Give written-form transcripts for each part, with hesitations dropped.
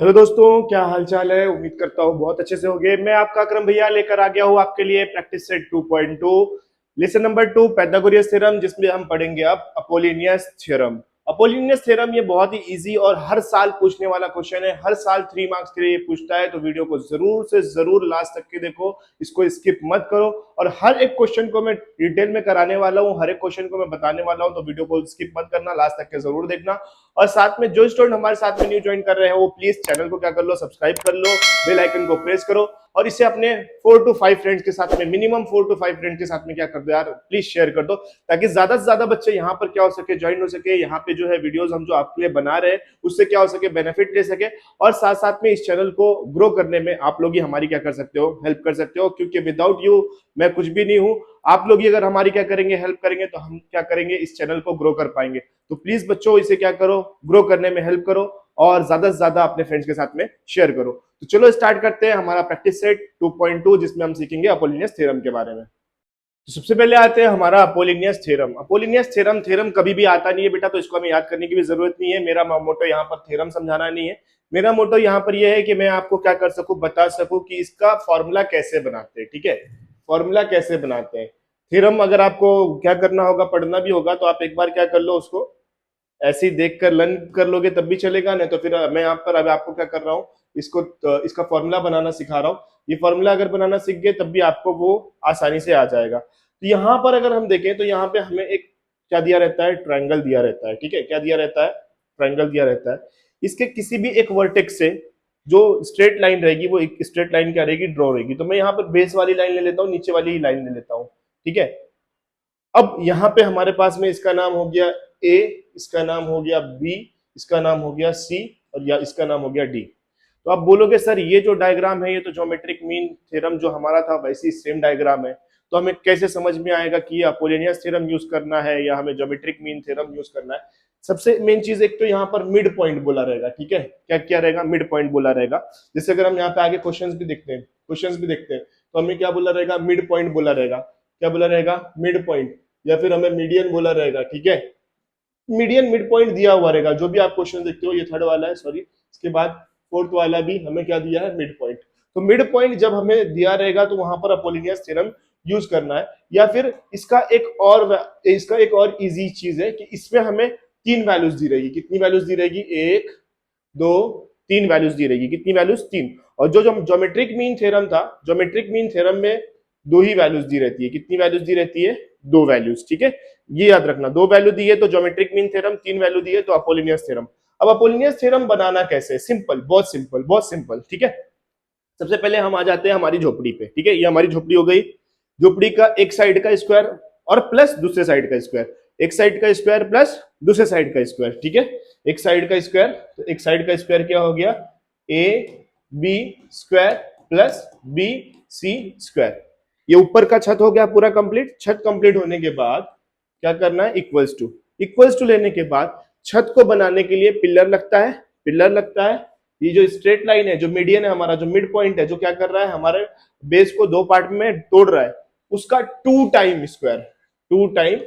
Hello दोस्तों, क्या हाल चाल है। उम्मीद करता हूँ बहुत अच्छे से होंगे। मैं आपका अकरम भैया लेकर आ गया हूँ आपके लिए practice set 2.2 lesson number 2 Pythagoras theorem, जिसमें हम पढ़ेंगे अब अपोलिनियस थ्योरम। अपोलिनियस थ्योरम ये बहुत ही इजी और हर साल पूछने वाला क्वेश्चन है। हर साल 3 मार्क्स के लिए पूछता है, तो वीडियो को जरूर से जरूर लास्ट तक के देखो, इसको स्किप मत करो। और हर एक क्वेश्चन को मैं डिटेल में कराने वाला हूँ, हर एक क्वेश्चन को मैं बताने वाला हूँ, तो वीडियो को स्किप मत करना, लास्ट तक के जरूर देखना। और साथ में जो स्टूडेंट हमारे साथ में न्यू ज्वाइन कर रहे हैं वो प्लीज चैनल को क्या कर लो, सब्सक्राइब कर लो, बेल आइकन को प्रेस करो और इसे अपने 4 to 5 फ्रेंड्स के साथ में, मिनिमम 4 to 5 फ्रेंड्स के साथ में क्या कर दो यार, प्लीज शेयर कर दो, ताकि ज्यादा से ज्यादा बच्चे यहाँ पर क्या हो सके, ज्वाइन हो सके। यहाँ पे जो है वीडियोस हम जो आपके लिए बना रहे हैं उससे क्या हो सके, बेनिफिट ले सके। और साथ साथ में इस चैनल को ग्रो करने में आप लोग ही हमारी क्या कर सकते हो, हेल्प कर सकते हो, क्योंकि विदाउट यू मैं कुछ भी नहीं हूँ। आप लोग ही अगर हमारी क्या करेंगे, हेल्प करेंगे, तो हम क्या करेंगे, इस चैनल को ग्रो कर पाएंगे। तो प्लीज बच्चों इसे क्या करो, ग्रो करने में हेल्प करो और ज्यादा से ज्यादा अपने फ्रेंड्स के साथ में शेयर करो। तो चलो स्टार्ट करते हैं हमारा प्रैक्टिस सेट 2.2, जिसमें हम सीखेंगे अपोलिनियस थ्योरम के बारे में। तो सबसे पहले आते हैं हमारा Apollonius theorem. Apollonius theorem theorem कभी भी आता नहीं है बेटा, तो इसको हमें याद करने की भी जरूरत नहीं है। मेरा मोटो यहाँ पर थ्योरम समझाना नहीं है। मेरा मोटो यहाँ पर यह है कि मैं आपको क्या कर सकूं, बता सकूं कि इसका फॉर्मूला कैसे बनाते हैं। ठीक है, फॉर्मूला कैसे बनाते हैं। थ्योरम अगर आपको क्या करना होगा, पढ़ना भी होगा, तो आप एक बार क्या कर लो, उसको ऐसे ही देख कर लर्न कर लोगे तब भी चलेगा, नहीं तो फिर मैं यहाँ पर अब आपको क्या कर रहा हूँ, इसको इसका फॉर्मूला बनाना सिखा रहा हूँ। ये फॉर्मूला अगर बनाना सीख गए तब भी आपको वो आसानी से आ जाएगा। तो यहाँ पर अगर हम देखें तो यहाँ पे हमें एक क्या दिया रहता है, ट्रायंगल दिया रहता है। ठीक है, क्या दिया रहता है, ट्रायंगल दिया रहता है। इसके किसी भी एक वर्टेक्स से जो स्ट्रेट लाइन रहेगी, वो एक स्ट्रेट लाइन क्या रहेगी, ड्रॉ रहेगी। तो मैं यहाँ पर बेस वाली लाइन ले लेता हूँ, नीचे वाली लाइन ले लेता हूँ। ठीक है, अब यहाँ पे हमारे पास में इसका नाम हो गया ए, इसका नाम हो गया बी, इसका नाम हो गया सी, और या इसका नाम हो गया डी। तो आप बोलोगे सर ये जो डायग्राम है ये तो ज्योमेट्रिक मीन थ्योरम जो हमारा था वैसी सेम डायग्राम है, तो हमें कैसे समझ में आएगा कि ये अपोलिनियस थ्योरम यूज करना है या हमें ज्योमेट्रिक मीन थ्योरम यूज करना है। सबसे मेन चीज एक तो यहाँ पर मिड पॉइंट बोला रहेगा। ठीक है, क्या क्या रहेगा, मिड पॉइंट बोला रहेगा। जैसे अगर हम यहाँ पे आगे क्वेश्चंस भी देखते हैं, क्वेश्चंस भी देखते हैं, तो हमें क्या बोला रहेगा, मिड पॉइंट बोला रहेगा। क्या बोला रहेगा, मिड पॉइंट, या फिर हमें मीडियन बोला रहेगा। ठीक है, मीडियन मिड पॉइंट दिया हुआ रहेगा। जो भी आप क्वेश्चन देखते हो, ये थर्ड वाला है सॉरी, इसके बाद फोर्थ वाला भी हमें क्या दिया है, मिड पॉइंट। तो मिड पॉइंट जब हमें दिया रहेगा तो वहां पर अपोलिनियस थ्योरम यूज करना है। या फिर इसका एक और इजी चीज है कि इसमें हमें 3 वैल्यूज दी रहेगी। कितनी वैल्यूज दी रहेगी, 1 2 3 वैल्यूज दी रहेगी। कितनी वैल्यूज, 3। और जो जो ज्योमेट्रिक मीन थ्योरम था, ज्योमेट्रिक मीन थ्योरम में 2 ही वैल्यूज दी रहती है। कितनी वैल्यूज दी रहती है, 2 वैल्यूज। ठीक है, ये याद रखना, 2 वैल्यू दी है तो ज्योमेट्रिक मीन थ्योरम, 3 वैल्यू दी है तो अपोलिनियस थ्योरम। अब अपोलिनियस थ्योरम बनाना कैसे, सिंपल, बहुत सिंपल, बहुत सिंपल। ठीक है, सबसे पहले हम आ जाते हैं हमारी झोपड़ी पे। ठीक है, ये हमारी झोपड़ी हो गई। झोपड़ी का एक साइड का स्क्वायर और प्लस दूसरे साइड का स्क्वायर, एक साइड का स्क्वायर प्लस दूसरे साइड का स्क्वायर। ठीक है, एक साइड का स्क्वायर, तो एक साइड का स्क्वायर क्या हो गया, A B square plus B C square. ये ऊपर का छत हो गया पूरा कंप्लीट। छत कंप्लीट होने के बाद क्या करना है, इक्वल्स टू लेने के बाद छत को बनाने के लिए पिलर लगता है, पिलर लगता है। ये जो स्ट्रेट लाइन है, जो मीडियन है हमारा, जो मिड पॉइंट है, जो क्या कर रहा है, हमारे बेस को 2 पार्ट में तोड़ रहा है, उसका 2 time square, 2 time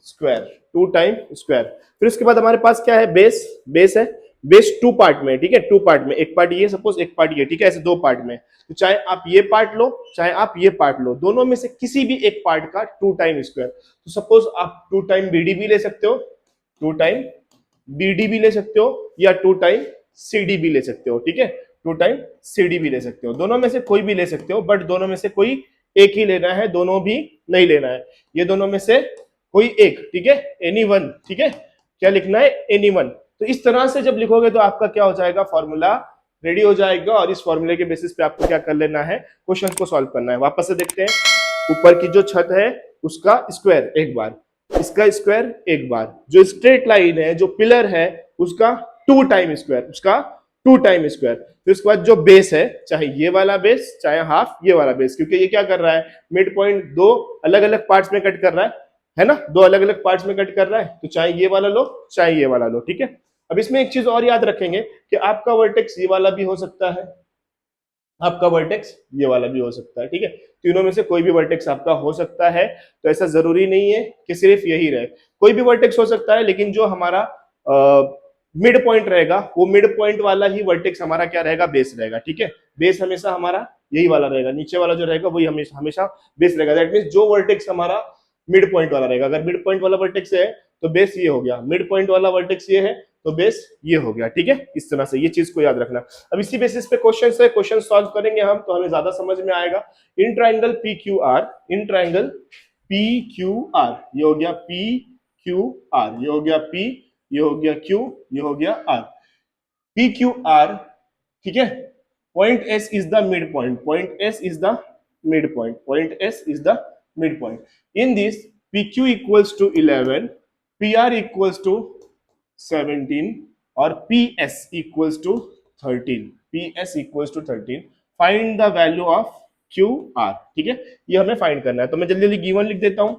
square, 2 time square. फिर उसके बाद हमारे पास क्या है, बेस, बेस है। बेस 2 पार्ट में। ठीक है, 2 पार्ट में, एक पार्ट ये सपोज, एक पार्ट ये। ठीक है, ऐसे 2 पार्ट में। तो चाहे आप ये पार्ट लो, चाहे आप ये पार्ट लो, दोनों में से किसी भी एक पार्ट का 2 टाइम स्क्वायर। तो सपोज आप 2 टाइम बीडी भी ले सकते हो, 2 टाइम बीडी भी ले सकते हो, या 2 टाइम सीडी भी ले सकते हो। ठीक है, 2 टाइम सीडी भी ले सकते हो, दोनों में से कोई भी ले सकते हो, बट दोनों में से कोई एक ही लेना है, दोनों भी नहीं लेना है, ये दोनों में से कोई एक। ठीक है, एनी वन। ठीक है, क्या लिखना है, एनी वन। तो इस तरह से जब लिखोगे तो आपका क्या हो जाएगा, फॉर्मूला रेडी हो जाएगा। और इस फॉर्मूले के बेसिस पे आपको क्या कर लेना है, क्वेश्चन को सॉल्व करना है। वापस से देखते हैं, ऊपर की जो छत है उसका स्क्वायर एक बार, इसका स्क्वायर एक बार, जो स्ट्रेट लाइन है, जो पिलर है, उसका 2 टाइम स्क्वायर, उसका 2 टाइम स्क्वायर। फिर उसके बाद जो बेस है, चाहे ये वाला बेस, चाहे हाफ ये वाला बेस, क्योंकि ये क्या कर रहा है, मिड पॉइंट 2 अलग अलग पार्ट्स में कट कर रहा है ना, 2 अलग अलग पार्ट्स में कट कर रहा है, तो चाहे ये वाला लो, चाहे ये वाला लो। ठीक है, अब इसमें एक चीज और याद रखेंगे कि आपका वर्टेक्स ये वाला भी हो सकता है, आपका वर्टेक्स ये वाला भी हो सकता है। ठीक है, तीनों में से कोई भी वर्टेक्स आपका हो सकता है। तो ऐसा जरूरी नहीं है कि सिर्फ यही रहे, कोई भी वर्टेक्स हो सकता है, लेकिन जो हमारा मिड पॉइंट रहेगा, वो मिड पॉइंट वाला ही वर्टेक्स हमारा क्या रहेगा, बेस रहेगा। ठीक है, बेस हमेशा हमारा यही वाला रहेगा, नीचे वाला जो रहेगा वही हमेशा हमेशा बेस रहेगा। दैट मींस जो वर्टेक्स हमारा मिड पॉइंट वाला रहेगा, अगर मिड पॉइंट वाला वर्टेक्स है तो बेस ये हो गया, मिड पॉइंट वाला वर्टेक्स ये है तो बेस ये हो गया। ठीक है, इस तरह से ये चीज को याद रखना। अब इसी बेसिस पे क्वेश्चन है, क्वेश्चन सॉल्व करेंगे हम तो हमें ज्यादा समझ में आएगा। In triangle P Q R, in triangle P Q R, ये हो गया पी क्यू आर, ये हो गया पी, ये हो गया क्यू, ये हो गया आर, पी क्यू आर। ठीक है, point S is the mid point, point S is the mid point, point S is the mid point. In this P Q equals to 11, P R equals to 17 और P S equals to 13, P S equals to 13। Find the value of Q R. ठीक है, ये हमें find करना है, तो मैं जल्दी जल्दी गिवन लिख देता हूं।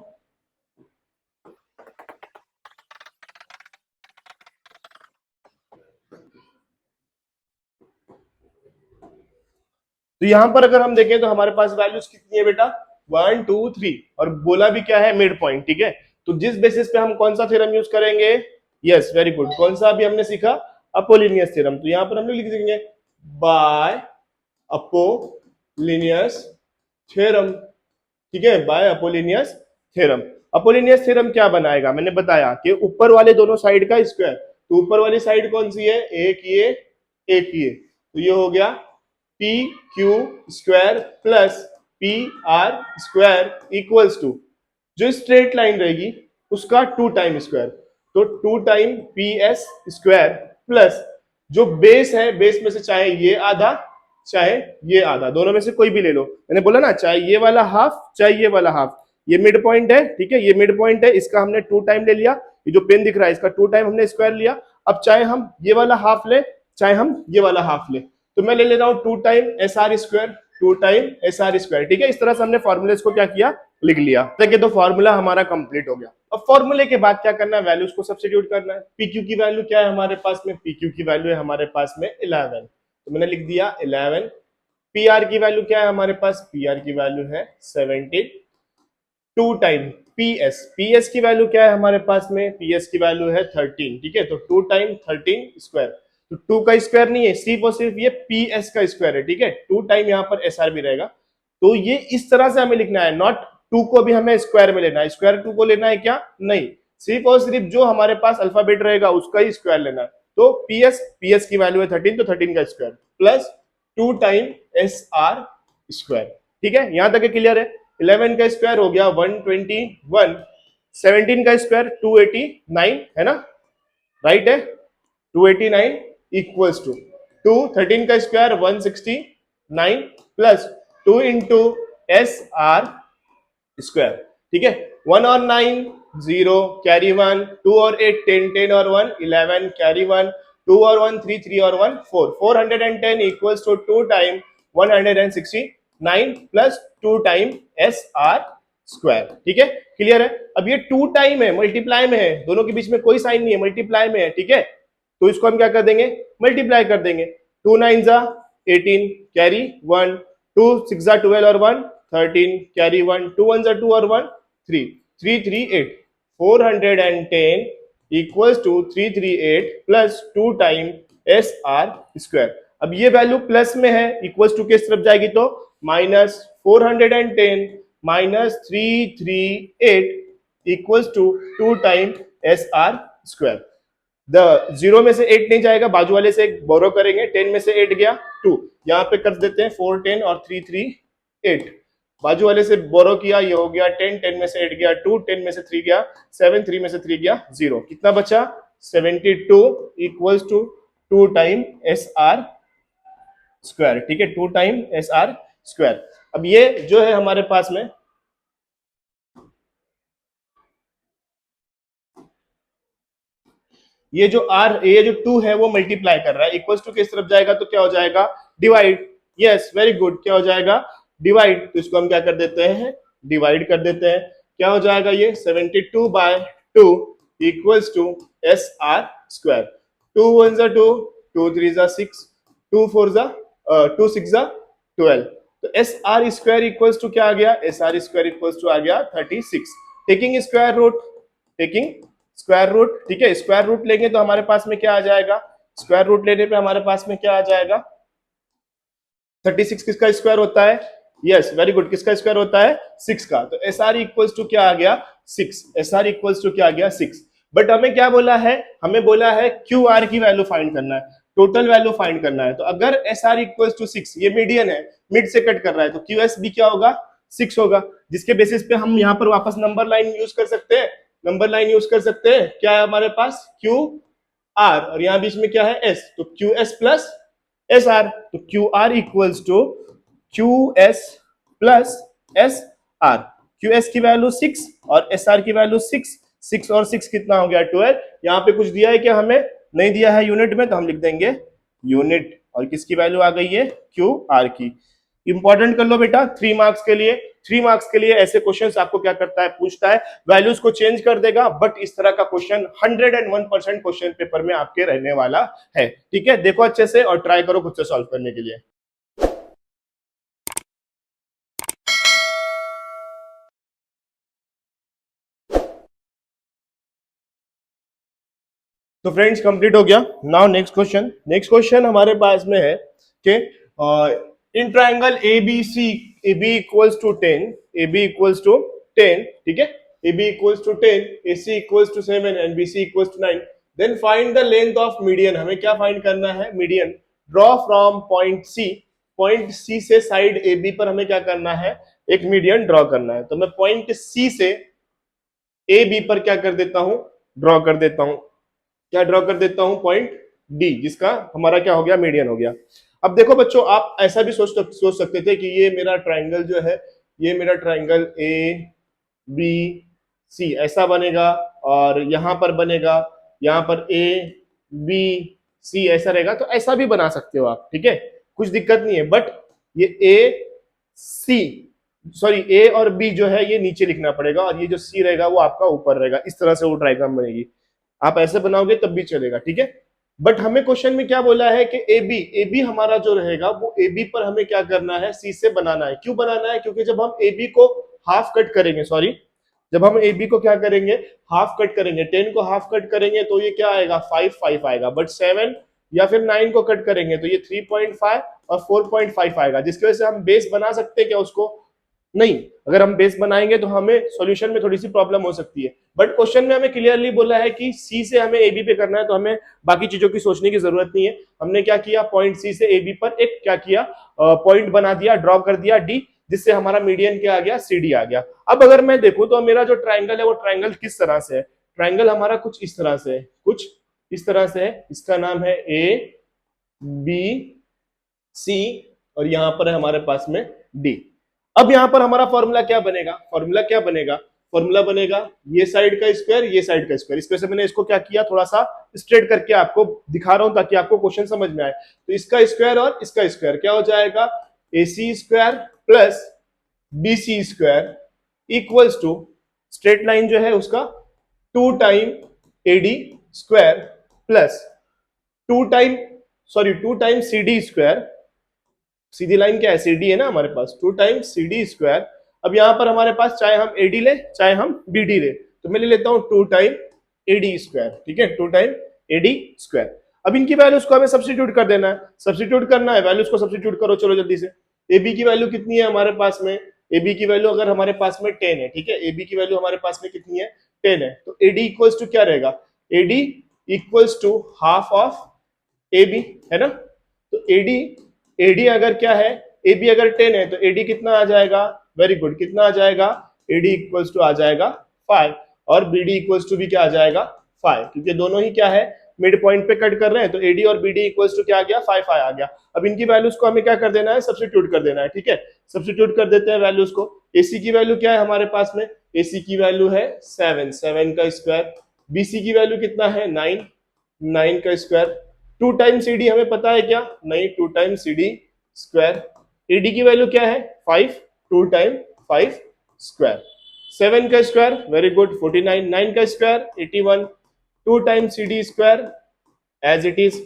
तो यहां पर अगर हम देखें तो हमारे पास वैल्यूज कितनी है बेटा, 1 2 3, और बोला भी क्या है, मिड पॉइंट। ठीक है, तो जिस बेसिस पे हम कौन सा थ्योरम यूज करेंगे, यस वेरी गुड, कौन सा अभी हमने सीखा, अपोलिनियस थ्योरम। तो यहां पर हम लोग लिख देंगे बाय अपोलिनियस थ्योरम। ठीक है, by Apollonius theorem. Apollonius theorem क्या बनाएगा, मैंने बताया कि ऊपर वाले दोनों साइड का स्क्वायर, तो ऊपर वाली साइड कौन सी है, एक ये एक ये, तो ये हो गया P Q square plus P R square equals to, जो स्ट्रेट लाइन रहेगी उसका 2 टाइम स्क्वायर, तो 2 time P S square plus जो बेस है, बेस में से चाहे ये आधा चाहे ये आधा, दोनों में से कोई भी ले लो। मैंने बोला ना, चाहे ये वाला हाफ चाहे ये वाला हाफ, ये मिड पॉइंट है। ठीक है, ये मिड पॉइंट है, इसका हमने 2 टाइम ले लिया, ये जो पेन दिख रहा है इसका 2 टाइम हमने स्क्वायर लिया। अब चाहे हम ये वाला हाफ ले चाहे हम ये वाला हाफ ले, तो मैं ले ले रहा हूं 2 time S R square, 2 time S R square. ठीक है, इस तरह से हमने फॉर्मूलेस को क्या किया, लिख लिया। देखिए तो फॉर्मूला हमारा कंप्लीट हो गया। अब फॉर्मूले के बाद क्या करना है, वैल्यूज को सब्स्टिट्यूट करना है। पी क्यू की वैल्यू क्या है हमारे पास में, पी क्यू की वैल्यू है हमारे पास में 11, तो मैंने लिख दिया 11। पी आर की वैल्यू क्या है हमारे पास, पी आर की वैल्यू है 17, 2 time P S, P S की वैल्यू क्या है हमारे पास में, पी एस की वैल्यू है 13। ठीक है, तो 2 टाइम 13 स्क्वायर, तो 2 का स्क्वायर नहीं है, सिर्फ और सिर्फ ये पी एस का स्क्वायर है। ठीक है, 2 टाइम यहाँ पर एस आर भी रहेगा, तो ये इस तरह से हमें लिखना है, नॉट 2 को भी हमें स्क्वायर में लेना है, स्क्वायर 2 को लेना है क्या, नहीं, सिर्फ और सिर्फ जो हमारे पास अल्फाबेट रहेगा उसका ही स्क्वायर लेना है। तो पी एस की वैल्यू है 13, तो 13 का square plus 2 time S R square. ठीक है, यहां तक क्लियर है। 11 का स्क्वायर हो गया 121, 17 का स्क्वायर 289 है ना, राइट है, 289 इक्वल्स टू 2, 13 का square 169 plus 2 into S R square. ठीक है, 1 और 9 0 कैरी 1, 2 और 8 10, 10 और 1 11 कैरी 1, 2 और 1 3, 3 और 1 4, 410 equals to 2 time 169 plus 2 time S R square. ठीक है, क्लियर है। अब ये 2 टाइम है, मल्टीप्लाई में है, दोनों के बीच में कोई साइन नहीं है, मल्टीप्लाई में है। ठीक है, तो इसको हम क्या कर देंगे, मल्टीप्लाई कर देंगे। 2 9 जा 18 कैरी 1, 2 6 जा 12 और 1 13 कैरी 1, 2 1 जा 2 और 1 3, 3 3 8, 410 equals to 338 plus 2 time S R square. अब ये वैल्यू प्लस में है, इक्वल्स टू किस तरफ जाएगी, तो minus 410 minus 338 equals to 2 time S R square. The 0 में से 8 नहीं जाएगा, बाजू वाले से बोरो करेंगे, 10 में से 8 गया 2, यहाँ पे कर देते हैं 4 10 और 3 3 8, बाजू वाले से बोरो किया, ये हो गया 10, 10 में से 8 गया 2, 10 में से 3 गया 7, 3 में से 3 गया 0, कितना बचा 72 equals to 2 time S R square. ठीक है, 2 टाइम एस आर स्क्वायर। अब ये जो है हमारे पास में, ये जो आर, ये जो 2 है वो मल्टीप्लाई कर रहा है, इक्वल्स टू किस तरफ जाएगा, तो क्या हो जाएगा, डिवाइड। यस वेरी गुड, क्या हो जाएगा, डिवाइड। तो इसको हम क्या कर देते हैं, डिवाइड कर देते हैं। क्या हो जाएगा ये 72/2 equals to S R square. 2 1 जा 2, 2 3 जा 6, 2 4 जा 2 6 जा 12, तो S R square equals to क्या आ गया, S R square equals to आ गया 36। Taking square root, taking square root, ठीक है। स्क्वायर रूट लेंगे तो हमारे पास में क्या आ जाएगा, स्क्वायर रूट लेने पे हमारे पास में क्या आ जाएगा, 36 किसका स्क्वायर होता है, यस वेरी गुड, किसका स्क्वायर होता है, 6 का। तो एस आर इक्वल्स टू क्या आ गया, 6। एस आर इक्वल्स टू क्या आ गया, 6। बट हमें क्या बोला है, हमें बोला है क्यू आर की वैल्यू फाइंड करना है, टोटल वैल्यू फाइंड करना है। तो अगर एस आर इक्वल्स टू 6, ये मीडियन है, मिड से कट कर रहा है, तो क्यू एस भी क्या होगा, 6 होगा, जिसके बेसिस पे हम यहाँ पर वापस नंबर लाइन यूज कर सकते हैं, नंबर लाइन यूज कर सकते हैं। क्या है हमारे पास, क्यू आर, और यहाँ बीच में क्या है, एस, तो Q S plus S R. तो Q R equals to Q S plus S R. Q S की वैल्यू 6 और एस आर की वैल्यू 6, 6 और 6 कितना हो गया, 12। यहाँ पे कुछ दिया है क्या, हमें नहीं दिया है यूनिट में, तो हम लिख देंगे यूनिट, और किसकी वैल्यू आ गई है, क्यू आर की। इंपॉर्टेंट कर लो बेटा, 3 मार्क्स के लिए, 3 मार्क्स के लिए ऐसे क्वेश्चंस आपको क्या करता है, पूछता है, वैल्यूज को चेंज कर देगा, बट इस तरह का क्वेश्चन 101% क्वेश्चन पेपर में आपके रहने वाला है, ठीक है। देखो अच्छे से और ट्राई करो खुद से सॉल्व करने के लिए। तो फ्रेंड्स कंप्लीट हो गया। Now next question, next question हमारे पास में है कि in triangle A B C, A B equals to 10, A B equals to 10, ठीक है, A B equals to 10, A C equals to 7 and B C equals to 9, then find the length of median. हमें क्या find करना है, median. Draw from point C, point C से side A B पर हमें क्या करना है, एक मीडियन ड्रॉ करना है। तो मैं पॉइंट सी से ए बी पर क्या कर देता हूं, ड्रॉ कर देता हूं, क्या ड्रॉ कर देता हूं, पॉइंट डी, जिसका हमारा क्या हो गया, मीडियन हो गया। अब देखो बच्चों, आप ऐसा भी सोच सकते थे कि ये मेरा ट्राइंगल जो है, ये मेरा ट्राइंगल ए बी सी ऐसा बनेगा, और यहां पर बनेगा, यहां पर ए बी सी ऐसा रहेगा, तो ऐसा भी बना सकते हो आप, ठीक है, कुछ दिक्कत नहीं है। बट ये ए सी, सॉरी ए और बी जो है ये नीचे लिखना पड़ेगा, और ये जो सी रहेगा वो आपका ऊपर रहेगा, इस तरह से वो ट्राइग्राम बनेगी। आप ऐसे बनाओगे तब भी चलेगा, ठीक है। बट हमें क्वेश्चन में क्या बोला है कि ए बी हमारा जो रहेगा वो ए बी पर हमें क्या करना है, सी से बनाना है। क्यों बनाना है, क्योंकि जब हम ए बी को हाफ कट करेंगे, सॉरी, जब हम ए बी को क्या करेंगे, हाफ कट करेंगे, 10 को हाफ कट करेंगे तो ये क्या आएगा, 5 आएगा। बट 7 या फिर 9 को कट करेंगे तो ये 3.5 और 4.5 आएगा, जिसकी वजह से हम बेस बना सकते हैं क्या उसको, नहीं। अगर हम बेस बनाएंगे तो हमें सॉल्यूशन में थोड़ी सी प्रॉब्लम हो सकती है। बट क्वेश्चन में हमें क्लियरली बोला है कि सी से हमें ए बी पे करना है, तो हमें बाकी चीजों की सोचने की जरूरत नहीं है। हमने क्या किया, पॉइंट सी से ए बी पर एक क्या किया, पॉइंट बना दिया, ड्रॉ कर दिया डी, जिससे हमारा मीडियन क्या आ गया, सी डी आ गया। अब अगर मैं देखूं तो मेरा जो ट्राइंगल है वो ट्राइंगल किस तरह से है, ट्राइंगल हमारा कुछ इस तरह से है, कुछ इस तरह से है। इसका नाम है ए बी सी, और यहां पर है हमारे पास में डी। अब यहां पर हमारा फॉर्मूला क्या बनेगा, फॉर्मूला क्या बनेगा, फॉर्मूला बनेगा ये साइड का स्क्वायर, ये साइड का स्क्वायर। इस वजह से मैंने इसको क्या किया, थोड़ा सा स्ट्रेट करके आपको दिखा रहा हूं ताकि आपको क्वेश्चन समझ में आए। तो इसका स्क्वायर और इसका स्क्वायर क्या हो जाएगा, A C square plus B C square equals to, straight line जो है उसका 2 time A D square plus 2 time, sorry 2 time C D square. सीधी लाइन क्या है, सीडी है ना हमारे पास, 2 टाइम सी डी स्क्वायर। अब यहां पर हमारे पास चाहे हम एडी ले चाहे हम बीडी ले, तो मैं ले लेता हूं 2 टाइम एडी स्क्वायर, ठीक है, 2 टाइम एडी स्क्वायर। अब इनकी वैल्यूज को हमें सब्स्टिट्यूट कर देना है, सब्स्टिट्यूट करना है, वैल्यूज को सब्स्टिट्यूट करो चलो जल्दी से। ए बी की वैल्यू कितनी है हमारे पास में, ए बी की वैल्यू अगर हमारे पास में 10 है, ठीक है, ए बी की वैल्यू हमारे पास में कितनी है, 10 है, तो एडी इक्वल्स टू क्या रहेगा, A D equals to half of A B, है ना। तो एडी, एडी अगर क्या है, ए बी अगर 10 है तो एडी कितना आ जाएगा, वेरी गुड, कितना आ जाएगा, एडी इक्वल्स टू आ जाएगा 5, और बीडी इक्वल्स टू भी क्या आ जाएगा 5, क्योंकि दोनों ही क्या है, मिड पॉइंट पे कट कर रहे हैं, तो एडी और बीडी इक्वल्स टू क्या आ गया, 5 आ गया। अब इनकी वैल्यूज को हमें क्या कर देना है, सब्स्टिट्यूट कर देना है, ठीक है, सब्स्टिट्यूट कर देते हैं वैल्यूज को। एसी की वैल्यू क्या है हमारे पास में, एसी की वैल्यू है 7, 7 का स्क्वायर, बीसी की वैल्यू कितना है 9, 9 का स्क्वायर, 2 टाइम सी डी हमें पता है क्या, नहीं, 2 time C D square, A D की वैल्यू क्या है 5, 2 टाइम 5 स्क्वायर, 7 का स्क्वायर, वेरी गुड 49, 9 का square 81, 2 time C D square as it is,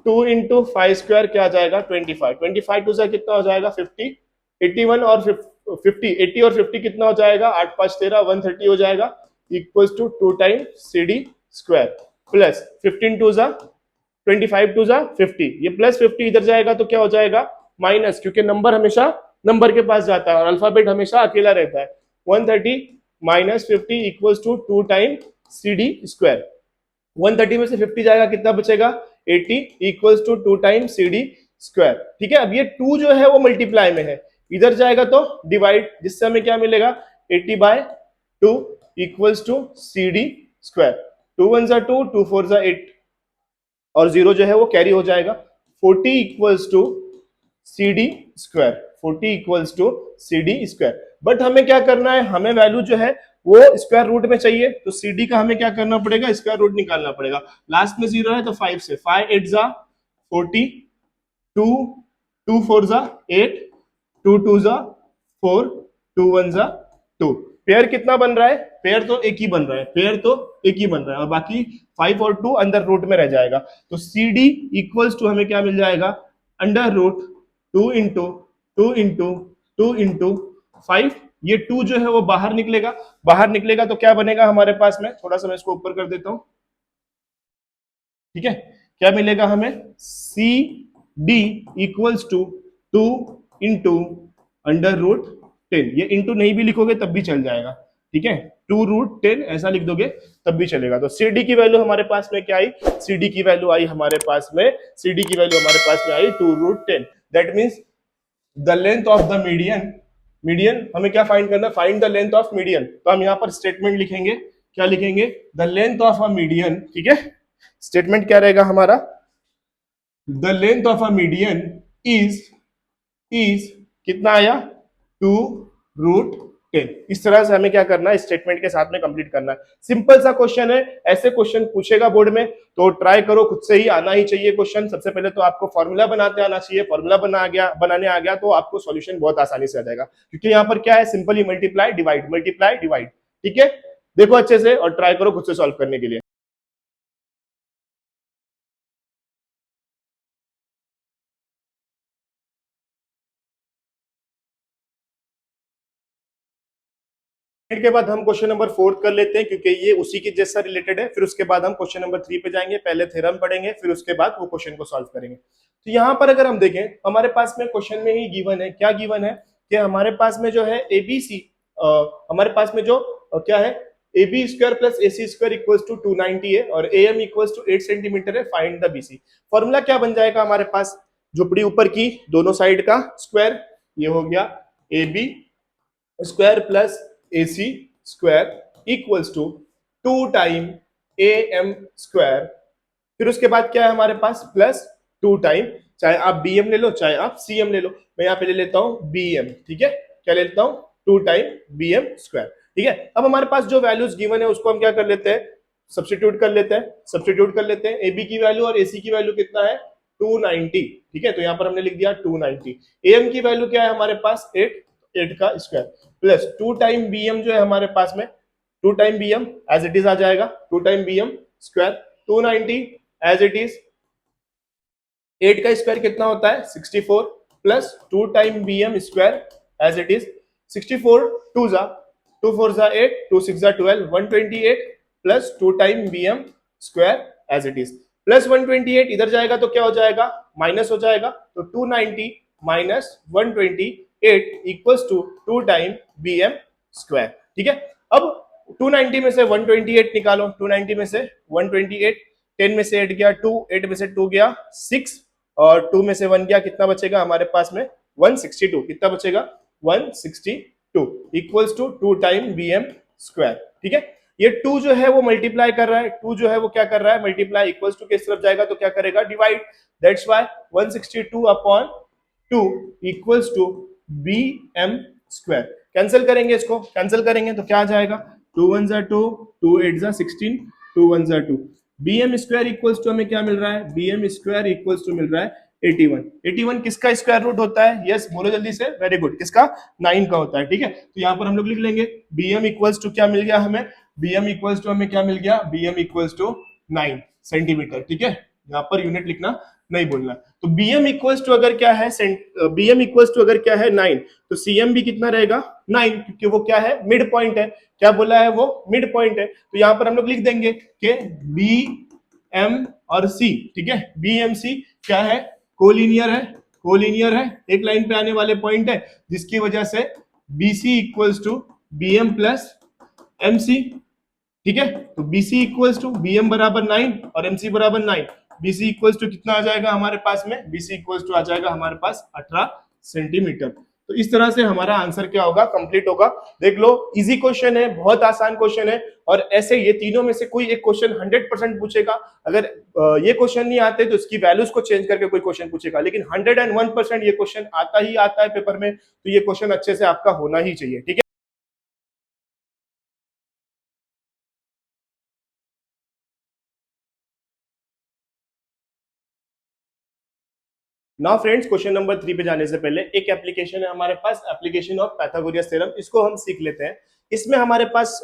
2 into 5 square क्या आ जाएगा 25, 25 टू से कितना हो जाएगा 50, 81 और 50, 80 और 50 कितना हो जाएगा, 8 5 13, 130 हो जाएगा। Equals to 2 time CD square plus 15 टू जा 25 टू जा 50, ये प्लस 50 इधर जाएगा तो क्या हो जाएगा माइनस, क्योंकि नंबर हमेशा नंबर के पास जाता है और अल्फाबेट हमेशा अकेला रहता है। 130 minus 50 equals to 2 time CD square. 130 में से 50 जाएगा, कितना बचेगा 80 equals to 2 time CD square. ठीक है, अब ये 2 जो है वो मल्टीप्लाई में है, इधर जाएगा तो डिवाइड, जिससे हमें क्या मिलेगा 80/2 इक्वल्स टू CD स्क्वायर। 2 1 जा 2, 2 4 जा 8 और 0 जो है वो कैरी हो जाएगा। 40 equals to CD square, 40 equals to CD square. But हमें क्या करना है, हमें वैल्यू जो है वो स्क्वायर रूट में चाहिए, तो CD का हमें क्या करना पड़ेगा, स्क्वायर रूट निकालना पड़ेगा। लास्ट में 0 है तो 5 से, 5 8 जा 40, 2 2 4 जा 8, 2 2 जा 4, 2 1 जा 2। पेयर कितना बन रहा है, पेयर तो एक ही बन रहा है, पेयर तो एक ही बन रहा है और बाकी 5 और 2 अंदर रूट में रह जाएगा। तो CD इक्वल्स टू हमें क्या मिल जाएगा, under root 2 into 2 into 2 into 5। ये 2 जो है वो बाहर निकलेगा, बाहर निकलेगा तो क्या बनेगा हमारे पास में, थोड़ा सा मैं इसको ऊपर कर देता हूं। ठीक है, क्या मिलेगा हमें, CD equals to 2 into under root 10। ये इंटू नहीं भी लिखोगे तब भी चल जाएगा, ठीक है, 2√10 ऐसा लिख दोगे तब भी चलेगा। तो CD की वैल्यू हमारे पास में क्या आई, CD की वैल्यू आई हमारे पास में, CD की वैल्यू हमारे पास में आई 2√10। That means the length of the median, median हमें क्या फाइंड करना, find the length of median. तो हम यहां पर स्टेटमेंट लिखेंगे, क्या लिखेंगे, the length of a median. ठीक है, स्टेटमेंट क्या रहेगा हमारा, the length of a median is कितना आया 2√10। इस तरह से हमें क्या करना है, स्टेटमेंट के साथ में कंप्लीट करना है। सिंपल सा क्वेश्चन है, ऐसे क्वेश्चन पूछेगा बोर्ड में तो ट्राई करो, खुद से ही आना ही चाहिए क्वेश्चन। सबसे पहले तो आपको फॉर्मूला बनाते आना चाहिए, फॉर्मूला बनाने आ गया तो आपको सॉल्यूशन बहुत आसानी से आ जाएगा, क्योंकि यहाँ पर क्या है, simply multiply divide multiply divide. ठीक है, देखो अच्छे से और ट्राई करो खुद से सॉल्व करने के लिए। के बाद हम क्वेश्चन नंबर 4 कर लेते हैं, क्योंकि ये उसी के जैसा रिलेटेड है। फिर उसके बाद हम क्वेश्चन नंबर 3 पे जाएंगे, पहले थ्योरम पढ़ेंगे, फिर उसके बाद वो क्वेश्चन को सॉल्व करेंगे। तो यहाँ पर अगर हम देखें, हमारे पास में क्वेश्चन में ही गिवन है, क्या गिवन है कि हमारे पास में जो है ABC, हमारे पास में जो क्या है, AB square plus AC square equals to 290 है और AM इक्वल्स टू 8 सेंटीमीटर है। Find the BC। फॉर्मूला क्या बन जाएगा हमारे पास, झुपड़ी ऊपर की दोनों साइड का स्क्वायर, ये हो गया AB square plus AC square equals to 2 time AM square. फिर उसके बाद क्या है हमारे पास, प्लस 2 टाइम, चाहे आप BM ले लो चाहे आप CM ले लो, मैं यहाँ पे ले लेता हूँ BM। ठीक है, क्या ले लेता हूँ, 2 टाइम BM स्क्वायर। ठीक है, अब हमारे पास जो वैल्यूज गिवन है उसको हम क्या कर लेते हैं, सब्स्टिट्यूट कर लेते हैं, सब्स्टिट्यूट कर लेते हैं। AB की वैल्यू और AC की वैल्यू कितना है 290। ठीक है, तो यहाँ पर हमने लिख दिया 290। AM की वैल्यू क्या है हमारे पास 8 का स्क्वायर प्लस 2 टाइम BM जो है हमारे पास में, 2 time BM as it is आ जाएगा, 2 time BM square 290 as it is. 8 का स्क्वायर कितना होता है 64 plus 2 time BM square as it is. 64 2 जा 2 4 जा 8, 2 6 जा 12, 128 plus 2 time BM square as it is. Plus 128 इधर जाएगा तो क्या हो जाएगा, माइनस हो जाएगा, तो 290 minus 128 equals to 2 time BM square. ठीक है, अब 290 में से 128 निकालो, 290 में से 128, 10 में से 8 गया 2, 8 में से 2 गया 6 और 2 में से 1 गया, कितना बचेगा हमारे पास में 162। कितना बचेगा 162 equals to 2 time BM square. ठीक है, ये 2 जो है वो मल्टीप्लाई कर रहा है, 2 जो है वो क्या कर रहा है मल्टीप्लाई, इक्वल्स टू किस तरफ जाएगा तो क्या करेगा divide. That's why 162 upon 2 equals to BM square. Cancel करेंगे, इसको कैंसिल करेंगे तो क्या आ जाएगा, 2 1 जा 2, 2 8 जा 16, 2 1 जा 2। BM स्क्वायर इक्वल्स टू हमें क्या मिल रहा है, BM स्क्वायर इक्वल्स टू मिल रहा है 81। 81 किसका स्क्वायर रूट होता है, यस बोलो जल्दी से, वेरी गुड, किसका 9 का होता है। ठीक है, तो यहाँ पर हम लोग लिख लेंगे BM इक्वल्स टू क्या मिल गया हमें, BM इक्वल्स टू हमें क्या मिल गया, BM इक्वल्स टू 9 सेंटीमीटर। ठीक है, यहाँ पर यूनिट लिखना नहीं बोलना। तो BM इक्वल्स टू अगर क्या है, BM इक्वल्स टू अगर क्या है 9, तो CM भी कितना रहेगा 9, क्योंकि वो क्या है मिड पॉइंट है। क्या बोला है वो मिड पॉइंट है। तो यहां पर हम लोग लिख देंगे कि BM और C, ठीक है, BMC क्या है कोलिनियर है, कोलिनियर है, एक लाइन पे आने वाले पॉइंट है, जिसकी वजह से BC equals to BM plus MC, ठीक है। तो BC इक्वल्स टू BM बराबर 9 और MC बराबर 9, BC इक्वल्स टू कितना आ जाएगा हमारे पास में, BC इक्वल्स टू आ जाएगा हमारे पास 18 सेंटीमीटर। तो इस तरह से हमारा आंसर क्या होगा, कंप्लीट होगा। देख लो, इजी क्वेश्चन है, बहुत आसान क्वेश्चन है, और ऐसे ये तीनों में से कोई एक क्वेश्चन 100% पूछेगा। अगर ये क्वेश्चन नहीं आते तो इसकी वैल्यूज को चेंज करके कोई क्वेश्चन पूछेगा, लेकिन 101% ये क्वेश्चन आता ही आता है पेपर में, तो ये क्वेश्चन अच्छे से आपका होना ही चाहिए, ठीक है। नाउ फ्रेंड्स, क्वेश्चन नंबर 3 पे जाने से पहले एक एप्लीकेशन है हमारे पास, एप्लीकेशन ऑफ पाइथागोरस थ्योरम, इसको हम सीख लेते हैं। इसमें हमारे पास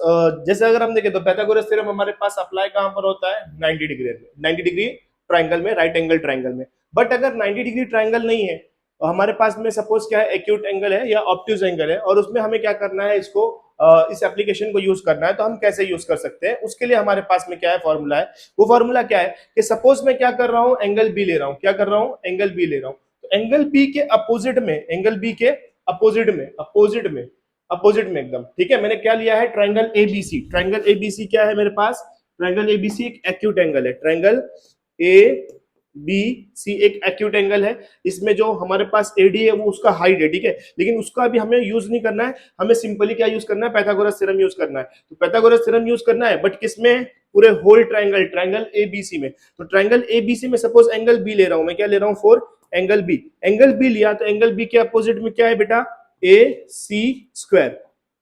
जैसे अगर हम देखें तो पाइथागोरस थ्योरम हमारे पास अप्लाई कहां पर होता है, 90 डिग्री में, 90 डिग्री ट्राइंगल में, राइट एंगल ट्राइंगल में। बट अगर 90 डिग्री ट्राइंगल नहीं है, तो हमारे पास में सपोज क्या है एक्यूट एंगल है या ऑब्ट्यूज एंगल है, और उसमें हमें क्या करना है, इसको इस एप्लीकेशन को यूज करना है। तो हम कैसे यूज कर सकते हैं, उसके लिए हमारे पास में क्या है फॉर्मूला है। वो फॉर्मूला क्या है कि सपोज मैं क्या कर रहा हूं, एंगल बी ले रहा हूं, क्या कर रहा हूं, एंगल बी ले रहा हूं। तो एंगल बी के अपोजिट में, एंगल बी के अपोजिट में, अपोजिट में, अपोजिट में एकदम, ठीक है। मैंने क्या लिया है, ट्राइंगल एबीसी। ट्राइंगल एबीसी क्या है मेरे पास, ट्राइंगल एबीसी एक एक्यूट एंगल है, ट्राइंगल ए बी सी एक एक्यूट एंगल है। इसमें जो हमारे पास एडी है वो उसका हाइट है, ठीक है, लेकिन उसका भी हमें यूज नहीं करना है, हमें सिंपली क्या यूज करना है, पाइथागोरस थ्योरम यूज करना है। तो पाइथागोरस थ्योरम यूज करना है, बट किसमें, पूरे होल ट्राइंगल, ट्राइंगल एबीसी में। तो ट्राइंगल एबीसी में सपोज एंगल बी ले रहा हूं मैं, क्या ले रहा हूं, for angle B. Angle B लिया तो एंगल बी के अपोजिट में क्या है बेटा, ए सी स्क्वायर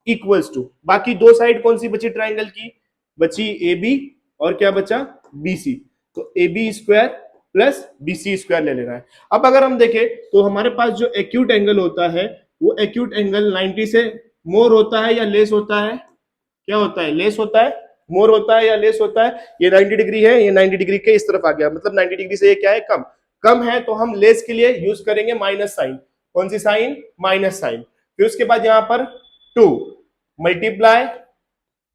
इक्वल्स टू, बाकी दो साइड कौन सी बची ट्राइंगल की, बची ए बी और क्या बचा, बी सी। तो A B square plus B C square ले लेना है। अब अगर हम देखें तो हमारे पास जो एक्यूट एंगल होता है, वो एक्यूट एंगल 90 से मोर होता है या लेस होता है, क्या होता है, लेस होता है, मोर होता है या लेस होता है। ये 90 डिग्री है, ये 90 डिग्री के इस तरफ आ गया, मतलब 90 डिग्री से ये क्या है, कम, कम है, तो हम लेस के लिए यूज करेंगे माइनस साइन। कौन सी साइन, माइनस साइन। फिर उसके बाद यहां पर 2 मल्टीप्लाई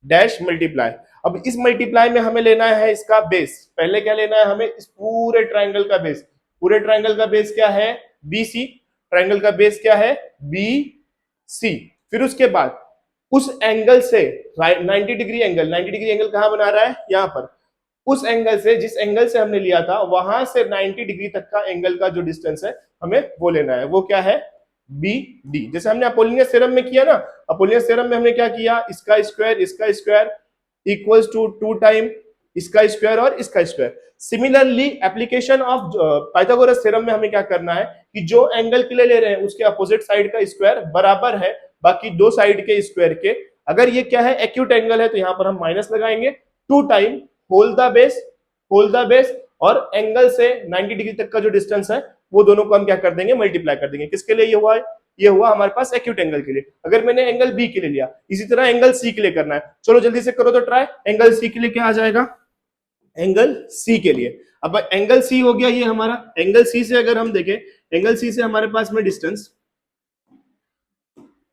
डैश मल्टीप्लाई। अब इस मल्टीप्लाई में हमें लेना है इसका बेस। पहले क्या लेना है हमें, इस पूरे ट्राइंगल का बेस। पूरे ट्राइंगल का बेस क्या है, BC। ट्राइंगल का बेस क्या है, BC। फिर उसके बाद उस एंगल से 90 डिग्री एंगल, 90 डिग्री एंगल कहां बना रहा है, यहां पर। उस एंगल से, जिस एंगल से हमने लिया था, वहां से 90 डिग्री तक का एंगल का जो डिस्टेंस है हमें वो लेना है, वो क्या है, BD। जैसे हमने अपोलिनियस थ्योरम में किया ना, अपोलिनियस थ्योरम में हमने क्या किया, इसका स्क्वायर इक्वल्स टू 2 टाइम इसका स्क्वायर और इसका square. Similarly application of Pythagoras theorem में हमें क्या करना है कि जो एंगल के लिए ले रहे हैं उसके अपोजिट साइड का स्क्वायर बराबर है बाकी दो साइड के स्क्वायर के। अगर ये क्या है, एक्यूट एंगल है, तो यहां पर हम माइनस लगाएंगे, 2 time whole the base, whole the base, और एंगल से 90 डिग्री तक का जो डिस्टेंस है वो दोनों को हम क्या कर देंगे, मल्टीप्लाई कर देंगे। किसके लिए ये हुआ है, ये हुआ हमारे पास एक्यूट एंगल के लिए। अगर मैंने एंगल बी के लिए लिया, इसी तरह एंगल सी के लिए करना है। चलो जल्दी से करो तो ट्राई। एंगल सी के लिए क्या आ जाएगा, एंगल सी के लिए, अब एंगल सी हो गया ये हमारा। एंगल सी से अगर हम देखें, एंगल सी से हमारे पास में डिस्टेंस,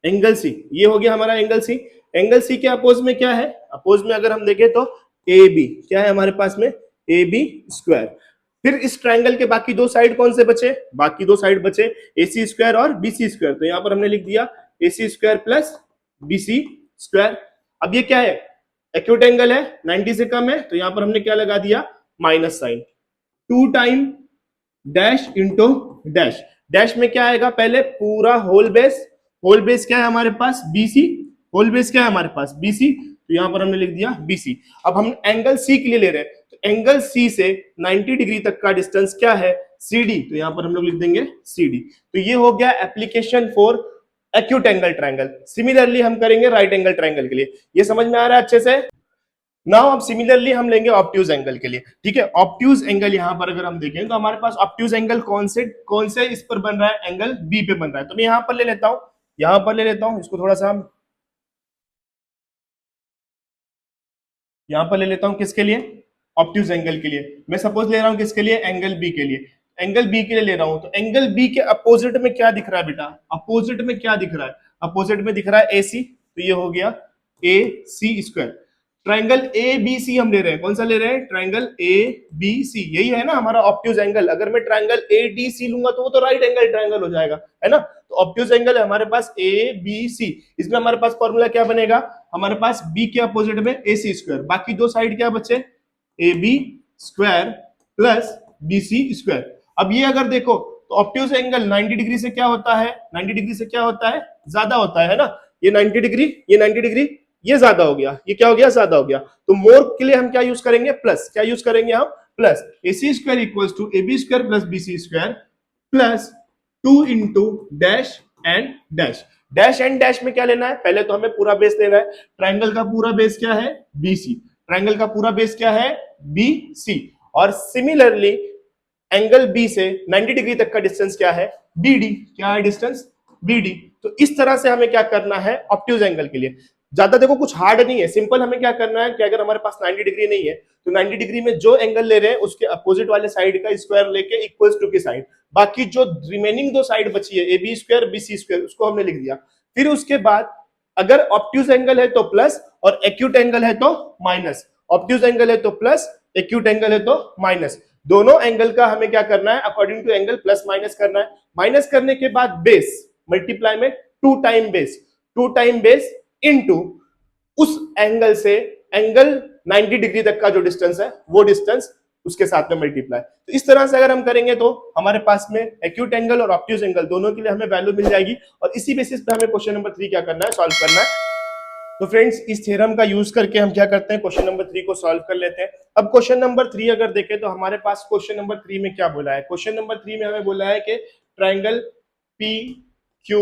एंगल सी ये हो गया हमारा एंगल सी। एंगल सी के अपोज में क्या है, अपोज में अगर हम देखें तो ए बी, क्या है हमारे पास में, ए बी स्क्वायर। फिर इस ट्राइंगल के बाकी दो साइड कौन से बचे, बाकी दो साइड बचे ए सी स्क्वायर और बी सी स्क्वायर। तो यहां पर हमने लिख दिया A C square plus B C square. अब ये क्या है, एक्यूट एंगल है, 90 से कम है, तो यहां पर हमने क्या लगा दिया, minus sine. 2 time dash into dash. Dash में क्या आएगा, पहले पूरा होल बेस। होल बेस क्या है हमारे पास, BC। होल बेस क्या है हमारे पास, BC। तो यहां पर हमने लिख दिया BC। अब हम एंगल C के लिए ले रहे हैं, तो एंगल C से 90 डिग्री तक का डिस्टेंस क्या है, CD। तो यहां पर हम लोग लिख देंगे CD। तो ये हो गया application for acute angle triangle. Similarly हम करेंगे राइट एंगल ट्राइंगल के लिए। ये समझ में आ रहा है अच्छे से। नाउ अब सिमिलरली हम लेंगे ऑब्ट्यूज एंगल के लिए, ठीक है। ऑब्ट्यूज एंगल यहां पर अगर हम देखें तो हमारे पास ऑब्ट्यूज एंगल कौन से इस पर बन रहा है, एंगल बी पे बन रहा है। तो मैं यहां पर ले लेता हूं, यहां पर ले लेता हूं, इसको थोड़ा सा हम यहां पर ले लेता हूं, किसके लिए, ऑब्ट्यूज एंगल के लिए। मैं सपोज ले रहा हूं किसके लिए, एंगल बी के लिए। एंगल बी के लिए ले रहा हूं, तो एंगल बी के अपोजिट में क्या दिख रहा है बेटा, अपोजिट में क्या दिख रहा है, अपोजिट में दिख रहा है AC, तो ये हो गया AC²। ट्राइंगल ए बी सी हम ले रहे हैं, कौन सा ले रहे हैं, ट्राइंगल ए बी सी, यही है ना हमारा ऑब्ट्यूज एंगल। अगर मैं ट्राइंगल ए डी सी लूंगा तो वो तो राइट एंगल ट्राइंगल हो जाएगा, है ना। तो ऑब्ट्यूज एंगल है हमारे पास ए बी सी, इसमें हमारे पास फॉर्मूला क्या बनेगा, हमारे पास बी के अपोजिट में AC², बाकी दो साइड क्या बचे, AB² प्लस BC²। अब ये अगर देखो तो ऑब्ट्यूज एंगल 90 डिग्री से क्या होता है, 90 डिग्री से क्या होता है, ज्यादा होता है ना। ये 90 डिग्री, ये 90 डिग्री, ये ज्यादा हो गया, ये क्या हो गया, ज्यादा हो गया। तो मोर के लिए हम क्या यूज करेंगे, प्लस, क्या यूज करेंगे हम, plus. AC² equals to AB² plus BC² plus 2 into dash and dash. Dash and dash में क्या लेना है, पहले तो हमें पूरा बेस लेना है। ट्राइंगल का पूरा बेस क्या है, BC। ट्राइंगल का पूरा बेस क्या है, BC। और सिमिलरली एंगल बी से 90 डिग्री तक का डिस्टेंस क्या है, BD। क्या है डिस्टेंस, BD। तो इस तरह से हमें क्या करना है ऑब्ट्यूज एंगल के लिए। ज्यादा देखो कुछ हार्ड नहीं है, सिंपल। हमें क्या करना है कि अगर हमारे पास 90 डिग्री नहीं है तो 90 डिग्री में जो एंगल ले रहे हैं उसके अपोजिट वाले साइड का स्क्वायर लेके इक्वल्स टू की साइड, बाकी जो रिमेनिंग दो साइड बची है AB² BC² उसको हमने लिख दिया। फिर उसके बाद अगर ऑब्ट्यूज एंगल है तो प्लस और एक्यूट एंगल है तो माइनस, ऑब्ट्यूज एंगल है तो प्लस, एक्यूट एंगल है तो माइनस। दोनों एंगल का हमें क्या करना है, according to angle plus minus करना है। माइनस करने के बाद बेस मल्टीप्लाई में 2 time base, 2 time base into उस एंगल से एंगल 90 डिग्री तक का जो डिस्टेंस है वो डिस्टेंस उसके साथ में मल्टीप्लाई। तो इस तरह से अगर हम करेंगे तो हमारे पास में एक्यूट एंगल और ऑब्ट्यूज एंगल दोनों के लिए हमें वैल्यू मिल जाएगी। और इसी बेसिस पे हमें क्वेश्चन नंबर 3 क्या करना है, सॉल्व करना है। तो फ्रेंड्स इस थ्योरम का यूज करके हम क्या करते हैं, क्वेश्चन नंबर 3 को सॉल्व कर लेते हैं। अब क्वेश्चन नंबर 3 अगर देखें तो हमारे पास क्वेश्चन नंबर 3 में क्या बोला है, क्वेश्चन नंबर 3 में हमें बोला है कि ट्राइंगल पी क्यू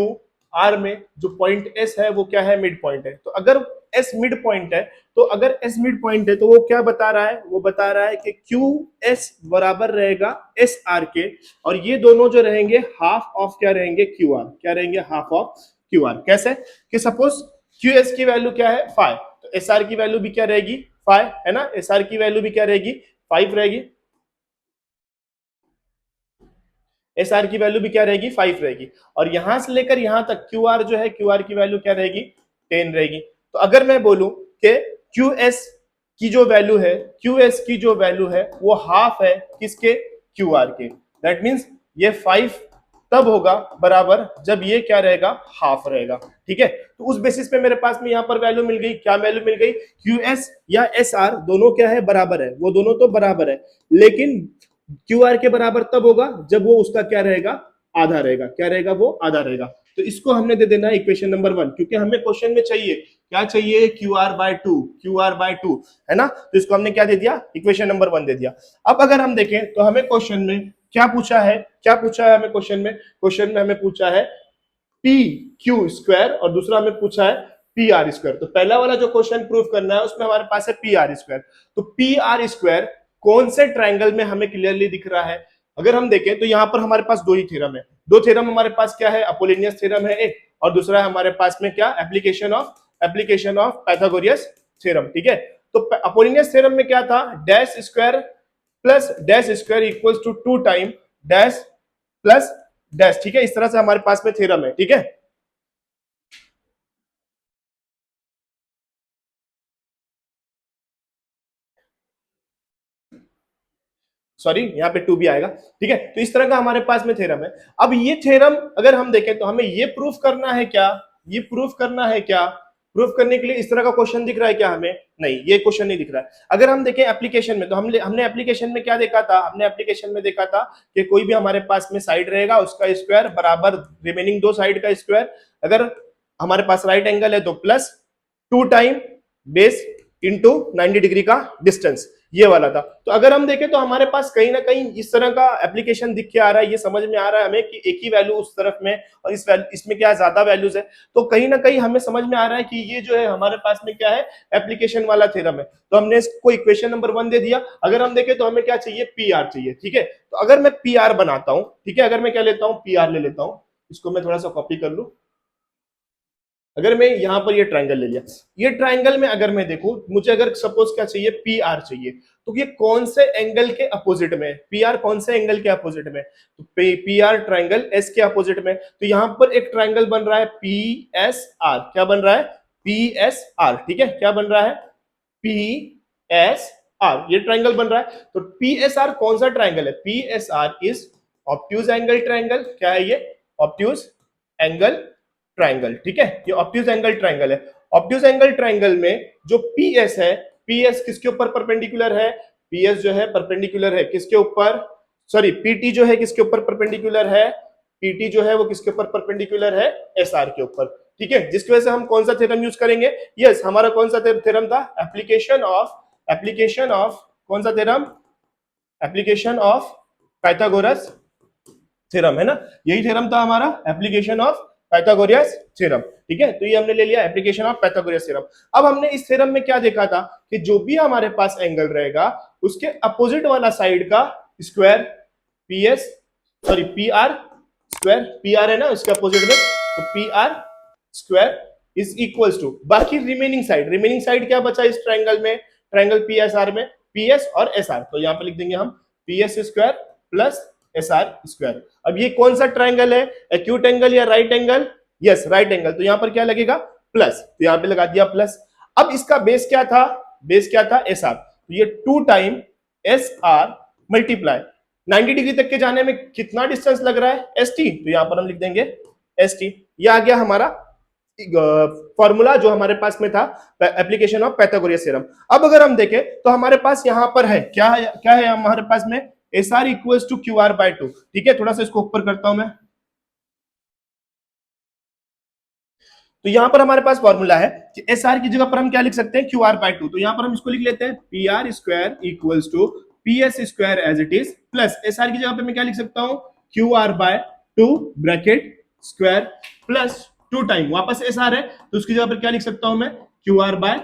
आर में जो पॉइंट एस है वो क्या है, मिड पॉइंट है। तो अगर एस मिड पॉइंट है, तो अगर एस मिड पॉइंट है तो वो क्या बता रहा है, वो बता रहा है कि क्यू एस बराबर रहेगा एस आर के, और ये दोनों जो रहेंगे हाफ ऑफ क्या रहेंगे, क्यू आर। क्या रहेंगे, हाफ ऑफ क्यू आर। कैसे कि सपोज क्यू एस की वैल्यू क्या है 5, तो एस आर की वैल्यू भी क्या रहेगी 5, है ना। एस आर की वैल्यू भी क्या रहेगी 5 रहेगी, एस आर की वैल्यू भी क्या रहेगी 5 रहेगी। और यहां से लेकर यहां तक क्यू आर जो है, क्यू आर की वैल्यू क्या रहेगी 10 रहेगी। तो अगर मैं बोलूं कि क्यू एस की जो वैल्यू है, क्यू एस की जो वैल्यू है वो हाफ है किसके, क्यू आर के, दैट मीन्स ये 5 तब होगा बराबर जब ये क्या रहेगा, हाफ रहेगा। ठीक है, तो उस बेसिस पे मेरे पास में यहां पर वैल्यू मिल गई, क्या वैल्यू मिल गई, क्यू एस या एस आर दोनों क्या है, बराबर है, वो दोनों तो बराबर है, लेकिन क्यू आर के बराबर तब होगा जब वो उसका क्या रहेगा, आधा रहेगा। क्या रहेगा, वो आधा रहेगा। तो इसको हमने दे देना है इक्वेशन नंबर 1, क्योंकि हमें क्वेश्चन में चाहिए क्या चाहिए, Q R by 2, Q R by 2, है ना। तो इसको हमने क्या दे दिया, इक्वेशन नंबर 1 दे दिया। अब अगर हम देखें तो हमें क्वेश्चन में क्या पूछा है, क्या पूछा है हमें क्वेश्चन में, क्वेश्चन में हमें पूछा है पी क्यू स्क्वायर और दूसरा हमें पूछा है पी आर स्क्वायर। तो पहला वाला जो क्वेश्चन प्रूफ करना है उसमें हमारे पास है पी आर स्क्वायर। तो पी आर स्क्वायर कौन से ट्राइंगल में हमें क्लियरली दिख रहा है, अगर हम देखें तो यहां पर हमारे पास दो ही थ्योरम है, दो थ्योरम हमारे पास क्या है, अपोलिनियस थ्योरम है एक, और दूसरा है हमारे पास में क्या, एप्लीकेशन ऑफ पाइथागोरस थ्योरम। ठीक है, तो अपोलिनियस थ्योरम में क्या था, dash square plus dash square equals to 2 time dash plus dash. ठीक है, इस तरह से हमारे पास में थ्योरम है। ठीक है, सॉरी यहाँ पे 2 भी आएगा। ठीक है, तो इस तरह का हमारे पास में थ्योरम है। अब ये थ्योरम अगर हम देखें तो हमें ये प्रूफ करना है क्या, ये प्रूफ करना है क्या, प्रूफ करने के लिए इस तरह का क्वेश्चन दिख रहा है क्या हमें, नहीं ये क्वेश्चन नहीं दिख रहा है। अगर हम देखें एप्लीकेशन में तो हमने एप्लीकेशन में क्या देखा था, हमने एप्लीकेशन में देखा था कि कोई भी हमारे पास में साइड रहेगा उसका स्क्वायर बराबर रिमेनिंग दो साइड का स्क्वायर, अगर हमारे पास राइट एंगल है तो plus 2 time base into 90 degree का डिस्टेंस, ये वाला था। तो अगर हम देखें तो हमारे पास कहीं ना कहीं इस तरह का एप्लीकेशन दिख के आ रहा है, ये समझ में आ रहा है हमें कि एक ही वैल्यू उस तरफ में और इसमें क्या ज्यादा वैल्यूज है। तो कहीं ना कहीं हमें समझ में आ रहा है कि ये जो है हमारे पास में क्या है, एप्लीकेशन वाला थ्योरम है। तो हमने इसको इक्वेशन नंबर 1 दे दिया। अगर हम देखें तो हमें क्या चाहिए, पी आर चाहिए। ठीक है, तो अगर मैं पी आर बनाता हूं, ठीक है, अगर मैं क्या लेता हूं, पी आर ले लेता हूं, इसको मैं थोड़ा सा कॉपी कर लूं। अगर मैं यहां पर ये ट्रायंगल ले लिया, ये ट्रायंगल में अगर मैं देखूं, मुझे अगर सपोज क्या चाहिए, पी आर चाहिए, तो ये कौन से एंगल के अपोजिट में, पी आर कौन से एंगल के अपोजिट में, तो पी आर ट्राइंगल एस के अपोजिट में। तो यहां पर एक ट्राइंगल बन रहा है पी एस आर, क्या बन रहा है, पी एस आर, ठीक है, क्या बन रहा है, पी एस आर, ये ट्राइंगल बन रहा है। तो पी एस आर कौन सा ट्राइंगल है, P S are is obtuse angle triangle, क्या है ये, ऑब्ट्यूज एंगल ट्राइंगल, ठीक है, ये ऑब्ट्यूज एंगल ट्राइंगल है। ऑब्ट्यूज एंगल ट्राइंगल में जो पी एस है, पी एस किसके ऊपर परपेंडिकुलर है, पी एस जो है परपेंडिकुलर है किसके ऊपर, सॉरी पीटी जो है किसके ऊपर परपेंडिकुलर है, पीटी जो है वो किसके ऊपर परपेंडिकुलर है, एस आर के ऊपर, ठीक है, जिसकी वजह से हम कौन सा थ्योरम यूज करेंगे, यस हमारा कौन सा थ्योरम था, एप्लीकेशन ऑफ कौन सा theorem, application of Pythagoras theorem, है ना, यही थ्योरम था हमारा, एप्लीकेशन ऑफ पाइथागोरस थ्योरम, ठीक है। तो ये हमने ले लिया एप्लीकेशन ऑफ पाइथागोरस थ्योरम। अब हमने इस थ्योरम में क्या देखा था कि जो भी हमारे पास एंगल रहेगा उसके अपोजिट वाला साइड का square P S, sorry P R square, P R है ना उसके अपोजिट में, तो P R square is equals to बाकी रिमेनिंग साइड क्या बचा इस ट्राइंगल में, ट्राइंगल पी एस आर में, पी एस और एस आर, तो यहां पर लिख देंगे हम P S square plus S R square. अब ये कौन सा ट्राइंगल है, एक्यूट एंगल या right angle, yes right angle, तो यहां पर क्या लगेगा प्लस, तो यहां पे लगा दिया प्लस। अब इसका बेस क्या था, बेस क्या था एस आर, तो ये 2 time S are multiply 90 degree तक के जाने में कितना डिस्टेंस लग रहा है, एस टी, तो यहां पर हम लिख देंगे एस टी। ये आ गया हमारा फॉर्मूला जो हमारे पास में था, एप्लीकेशन ऑफ पाइथागोरस थ्योरम। अब अगर हम देखें तो हमारे पास यहां पर है क्या है हमारे पास में, S R equals to Q R by 2, ठीक है, थोड़ा सा इसको ऊपर करता हूं मैं। तो यहां पर हमारे पास फॉर्मूला है कि एस आर की जगह पर हम क्या लिख सकते हैं, क्यू आर बाय 2, तो यहां पर हम इसको लिख लेते हैं P R square equals to P S square as it is, plus S R की जगह पे मैं क्या लिख सकता हूं, Q R by 2 bracket square plus 2 time वापस एस आर है तो उसकी जगह पर क्या लिख सकता हूं मैं, Q R by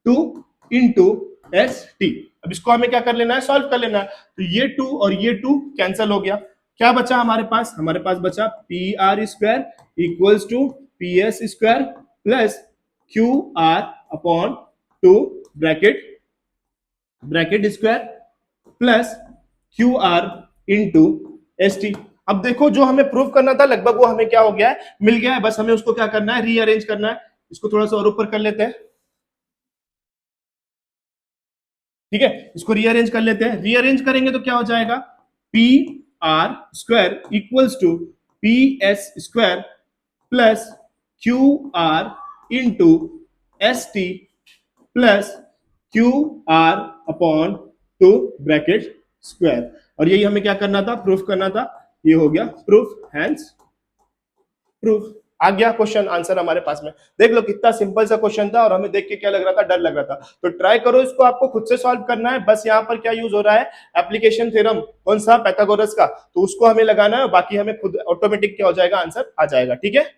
2 into S T. अब इसको हमें क्या कर लेना है, सॉल्व कर लेना है, तो ये 2 और ये 2 कैंसिल हो गया, क्या बचा हमारे पास बचा P R square equals to P S square plus Q R upon 2 bracket square plus Q R into S T. अब देखो जो हमें प्रूव करना था लगभग वो हमें क्या हो गया है, मिल गया है, बस हमें उसको क्या करना है, रीअरेंज करना है। इसको थोड़ा सा और ऊपर कर लेते हैं, ठीक है, इसको रीअरेंज कर लेते हैं। रीअरेंज करेंगे तो क्या हो जाएगा, P R square equals to P S square plus Q R into S T plus Q R upon 2 bracket square. और यही हमें क्या करना था, प्रूफ करना था। ये हो गया प्रूफ, हैंस प्रूफ। आ गया क्वेश्चन आंसर हमारे पास में। देख लो कितना सिंपल सा क्वेश्चन था और हमें देख के क्या लग रहा था, डर लग रहा था। तो ट्राई करो, इसको आपको खुद से सॉल्व करना है। बस यहाँ पर क्या यूज हो रहा है, एप्लीकेशन थ्योरम, कौन सा, पाइथागोरस का, तो उसको हमें लगाना है, बाकी हमें खुद ऑटोमेटिक क्या हो जाएगा, आंसर आ जाएगा, ठीक है।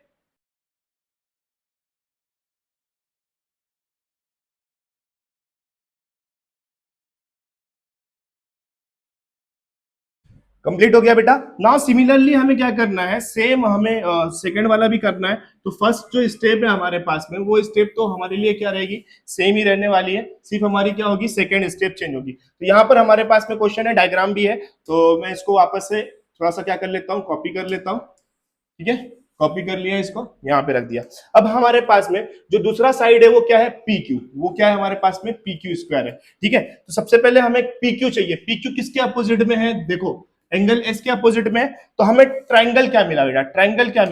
कंप्लीट हो गया बेटा। नाउ सिमिलरली हमें क्या करना है, सेम हमें सेकंड वाला भी करना है। तो फर्स्ट जो स्टेप है हमारे पास में, वो स्टेप तो हमारे लिए क्या रहेगी, सेम ही रहने वाली है, सिर्फ हमारी क्या होगी, सेकंड स्टेप चेंज होगी। तो यहाँ पर हमारे पास में क्वेश्चन है, डायग्राम भी है, तो मैं इसको वापस से थोड़ा सा क्या कर लेता हूँ, कॉपी कर लेता हूँ, ठीक है, कॉपी कर लिया, इसको यहाँ पे रख दिया। अब हमारे पास में जो दूसरा साइड है वो क्या है, पी क्यू, वो क्या है हमारे पास में, पी क्यू स्क्वायर है, ठीक है। तो सबसे पहले हमें पी क्यू चाहिए। पी क्यू किसके अपोजिट में है, देखो एंगल एस के अपोजिट में, तो हमें ट्राइंगल क्या मिला बेटा, ट्राइंगल क्या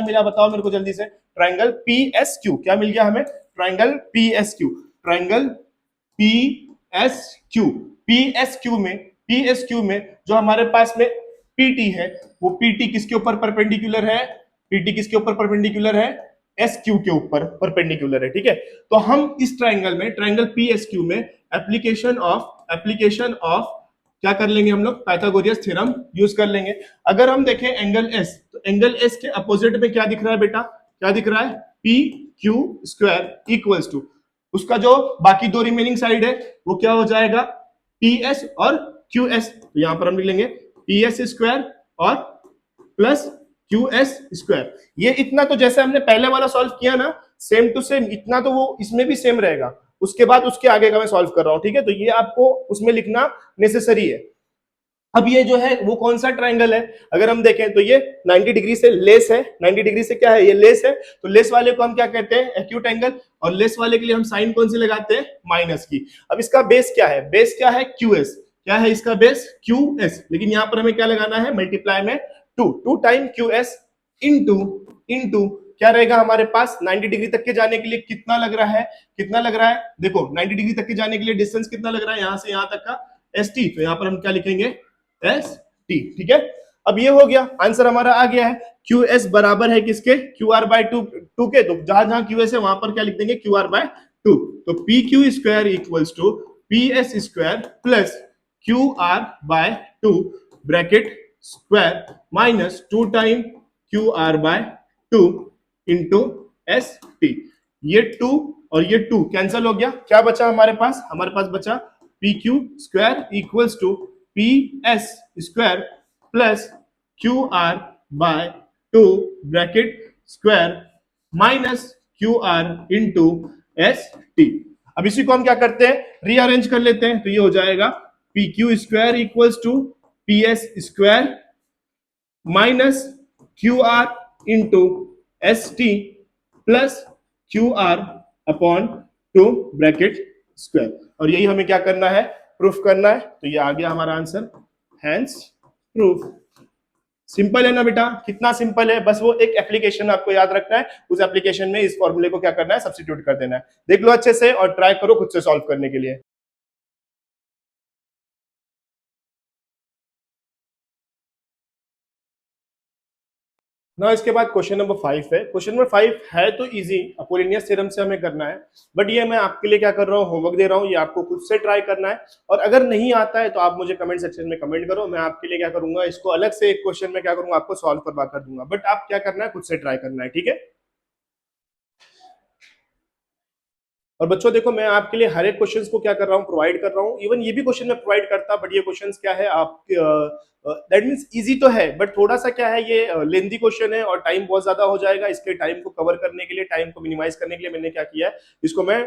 मिला बताओ मेरे को जल्दी से, ट्राइंगल पी एस क्यू, क्या मिल गया हमें, triangle P S Q, triangle P S Q. P S Q में जो हमारे पास में पीटी है, वो पीटी किसके ऊपर परपेंडिकुलर है, पीटी किसके ऊपर परपेंडिकुलर है, एस क्यू के ऊपर परपेंडिकुलर है, ठीक है। तो हम इस ट्राइंगल में, ट्राइंगल पी एस क्यू में एप्लीकेशन ऑफ क्या कर लेंगे हम लोग, पाइथागोरस थ्योरम यूज कर लेंगे। अगर हम देखें एंगल एस, तो एंगल एस के अपोजिट में क्या दिख रहा है बेटा, क्या दिख रहा है, P Q square equals to, उसका जो बाकी दो रिमेनिंग साइड है वो क्या हो जाएगा, पी एस और क्यू एस। तो यहां पर हम लिख लेंगे पी एस स्क्वायर और प्लस क्यू एस स्क्वायर। ये इतना तो जैसे हमने पहले वाला सॉल्व किया ना, सेम टू सेम, इतना तो वो इसमें भी सेम रहेगा। उसके बाद उसके आगे का मैं सॉल्व कर रहा हूं, ठीक है। तो ये आपको उसमें लिखना नेसेसरी है। अब ये जो है वो कौन सा ट्रायंगल है, अगर हम देखें तो ये 90 डिग्री से लेस है, 90 डिग्री से क्या है, ये लेस है, तो लेस वाले को हम क्या कहते हैं, एक्यूट एंगल, और लेस वाले के लिए हम साइन कौन सी लगाते हैं, माइनस की। अब इसका बेस क्या है, बेस क्या है, QS, क्या है इसका बेस, QS, लेकिन यहां पर हमें क्या लगाना है, मल्टीप्लाई में 2 टाइम QS इनटू इनटू क्या रहेगा हमारे पास, 90 डिग्री तक के जाने के लिए कितना लग रहा है, कितना लग रहा है, देखो 90 डिग्री तक के जाने के लिए डिस्टेंस कितना लग रहा है, यहां से यहां तक का ST, तो यहां पर हम क्या लिखेंगे, ST, ठीक है। अब ये हो गया, आंसर हमारा आ गया है। QS बराबर है किसके, QR बाय टू के, तो जहां जहां QS है वहां पर क्या लिख देंगे, QR बाय 2, तो PQ square equals to PS square plus QR by 2 bracket square minus 2 time QR by 2 into ST। ये 2 और ये 2 कैंसिल हो गया, क्या बचा हमारे पास बचा PQ square equals to PS square plus QR by 2 bracket square minus QR into ST। अब इसी को हम क्या करते हैं, रीअरेंज कर लेते हैं, तो ये हो जाएगा PQ square equals to PS square minus QR into ST plus QR upon 2 bracket square, और यही हमें क्या करना है, प्रूफ करना है। तो ये आ गया हमारा आंसर, हैंस प्रूफ। सिंपल है ना बेटा, कितना सिंपल है, बस वो एक एप्लीकेशन आपको याद रखना है, उस एप्लीकेशन में इस फॉर्मूले को क्या करना है, सब्स्टिट्यूट कर देना है। देख लो अच्छे से और ट्राई करो खुद से सॉल्व करने के लिए। ना इसके बाद क्वेश्चन नंबर 5 है। क्वेश्चन नंबर 5 है तो इजी, अपोलिनियस थ्योरम से हमें करना है, बट ये मैं आपके लिए क्या कर रहा हूँ, होमवर्क दे रहा हूँ, ये आपको खुद से ट्राई करना है। और अगर नहीं आता है तो आप मुझे कमेंट सेक्शन में कमेंट करो, मैं आपके लिए क्या करूंगा, इसको अलग से एक क्वेश्चन में क्या करूंगा, आपको सॉल्व करवा कर दूंगा, बट आप क्या करना है, खुद से ट्राई करना है, ठीक है। और बच्चों देखो, मैं आपके लिए हर एक क्वेश्चंस को क्या कर रहा हूँ, प्रोवाइड कर रहा हूँ। इवन ये भी क्वेश्चन मैं प्रोवाइड करता, बट ये क्वेश्चंस क्या है, आप दैट मींस इजी तो है, बट थोड़ा सा क्या है, ये लेंथी क्वेश्चन है और टाइम बहुत ज्यादा हो जाएगा। इसके टाइम को कवर करने के लिए, टाइम को मिनिमाइज करने के लिए मैंने क्या किया है, इसको मैं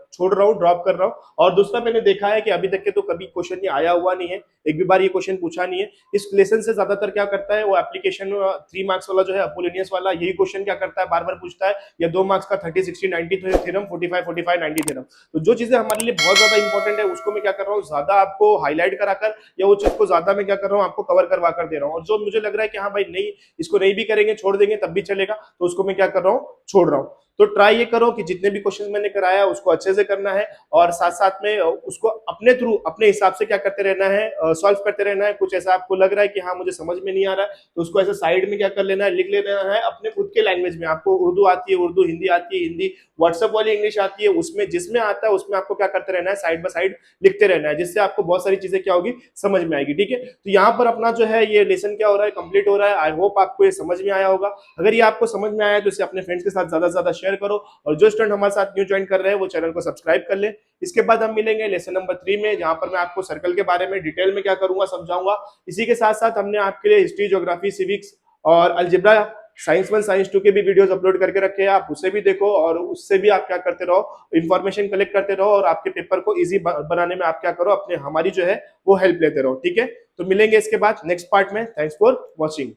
छोड़ रहा हूँ, ड्रॉप कर रहा हूँ। और दूसरा, मैंने देखा है कि अभी तक के तो कभी क्वेश्चन ये आया हुआ नहीं है, एक भी बार ये क्वेश्चन पूछा नहीं है। इस लेसन से ज्यादातर क्या करता है, वो एप्लीकेशन 3 मार्क्स वाला जो है अपोलिनियस वाला, यही क्वेश्चन क्या करता है, बार बार पूछता है, या 2 मार्क्स का 30, 60, 90 थ्योरम, 45, 45, 90 थ्योरम। तो जो चीजें हमारे लिए बहुत ज्यादा इंपॉर्टेंट है, उसको मैं क्या कर रहा हूँ, ज्यादा आपको हाईलाइट कराकर, या वो चीज को ज्यादा मैं क्या कर रहा हूँ, आपको कवर करवा कर दे रहा हूँ। और जो मुझे लग रहा है कि हाँ भाई नहीं, इसको नहीं भी करेंगे, छोड़ देंगे तब भी चलेगा, तो उसको मैं क्या कर रहा हूँ, छोड़ रहा हूँ। तो ट्राई ये करो कि जितने भी क्वेश्चन मैंने कराया उसको अच्छे से करना है, और साथ साथ में उसको अपने थ्रू, अपने हिसाब से क्या करते रहना है, सॉल्व करते रहना है। कुछ ऐसा आपको लग रहा है कि हाँ मुझे समझ में नहीं आ रहा है, तो उसको ऐसे साइड में क्या कर लेना है, लिख लेना है अपने खुद के लैंग्वेज में। आपको उर्दू आती है, उर्दू, हिंदी आती है, हिंदी, व्हाट्सएप वाली इंग्लिश आती है, उसमें जिसमें आता है उसमें आपको क्या करते रहना है, साइड बाय साइड लिखते रहना है, जिससे आपको बहुत सारी चीजें क्या होगी, समझ में आएगी, ठीक है। तो यहाँ पर अपना जो है ये लेसन क्या हो रहा है, कंप्लीट हो रहा है। आई होप आपको ये समझ में आया होगा। अगर ये आपको समझ में आया तो इसे अपने फ्रेंड्स के साथ ज्यादा से ज्यादा शेयर करो, और जो स्टूडेंट हमारे साथ न्यू ज्वाइन कर रहे हैं वो चैनल को सब्सक्राइब कर ले। इसके बाद हम मिलेंगे लेसन नंबर 3 में, जहां पर मैं आपको सर्कल के बारे में डिटेल में क्या करूंगा, समझाऊंगा। इसी के साथ साथ हमने आपके लिए हिस्ट्री, ज्योग्राफी, सिविक्स और अलजेब्रा, साइंस 1, साइंस 2 के भी वीडियोस अपलोड करके रखे हैं, आप उसे भी देखो, और उससे भी आप क्या करते रहो, इन्फॉर्मेशन कलेक्ट करते रहो, और आपके पेपर को इजी बनाने में आप क्या करो, अपने हमारी जो है वो हेल्प लेते रहो, ठीक है। तो मिलेंगे इसके बाद नेक्स्ट पार्ट में। Thanks for watching.